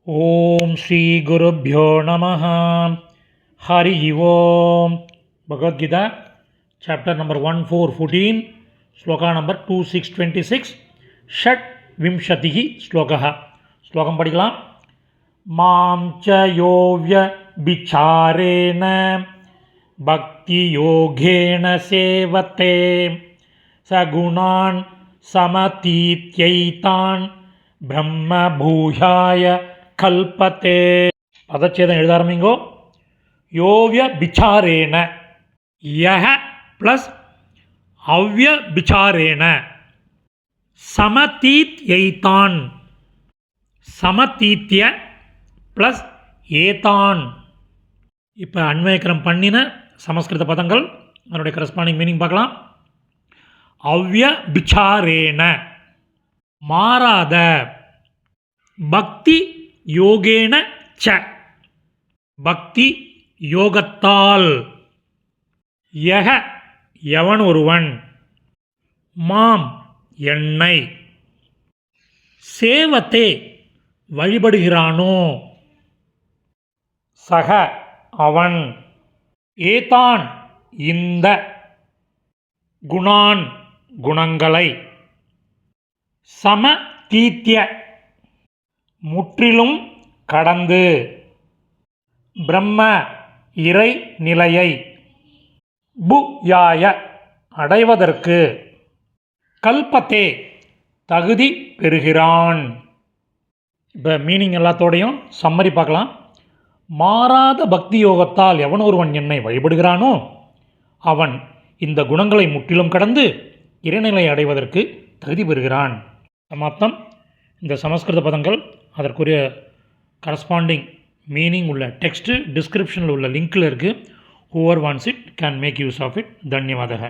ஓம் ஸ்ரீ குருப்யோ நமஹ. ஹரி ஓம். Bhagavad Gita chapter number 1414 shloka number 2626 ஷட் விம்சதிஹி ஸ்லோகः. ஸ்லோகம் படிக்கலாம். மாம் ச யோவ்ய பிச்சாரேன பக்தி யோகேன சேவத்தே சகுணான் சமதீத்யைதான் பிரம்ம பூயாய கல்பத்தே. பதச்சேதம் எழுத ஆரம்பிங்கோ. யோவ்ய பிச்சாரேன, யஹ ப்ளஸ் அவ்ய பிச்சாரேன சமதீத்யைதான், சமதீத்ய ப்ளஸ் ஏதான். இப்போ அன்வயக்கரம் பண்ணின சமஸ்கிருத பதங்கள் அதனுடைய கரஸ்பாண்டிங் மீனிங் பார்க்கலாம். அவ்ய பிச்சாரேன மாறாத, பக்தி யோகேன ச பக்தி யோகத்தால், யக எவன் ஒருவன், மாம் என்னை, சேவத்தே வழிபடுகிறானோ, சக அவன், ஏதான் இந்த, குணான் குணங்களை, சம தீத்ய முற்றிலும் கடந்து, பிரம்ம இறை நிலையை, புயாய அடைவதற்கு, கல்பத்தே தகுதி பெறுகிறான். இப்போ மீனிங் எல்லாத்தோடையும் சம்மரி பார்க்கலாம். மாறாத பக்தி யோகத்தால் எவன் ஒருவன் என்னை வழிபடுகிறானோ அவன் இந்த குணங்களை முற்றிலும் கடந்து இறைநிலை அடைவதற்கு தகுதி பெறுகிறான். சமாப்தம். இந்த சமஸ்கிருத பதங்கள் அதற்குரிய கரஸ்பாண்டிங் மீனிங் உள்ள டெக்ஸ்ட்டு டிஸ்கிரிப்ஷனில் உள்ள லிங்க்கில் இருக்குது. Whoever wants it can make use of it. தன்யவாதக.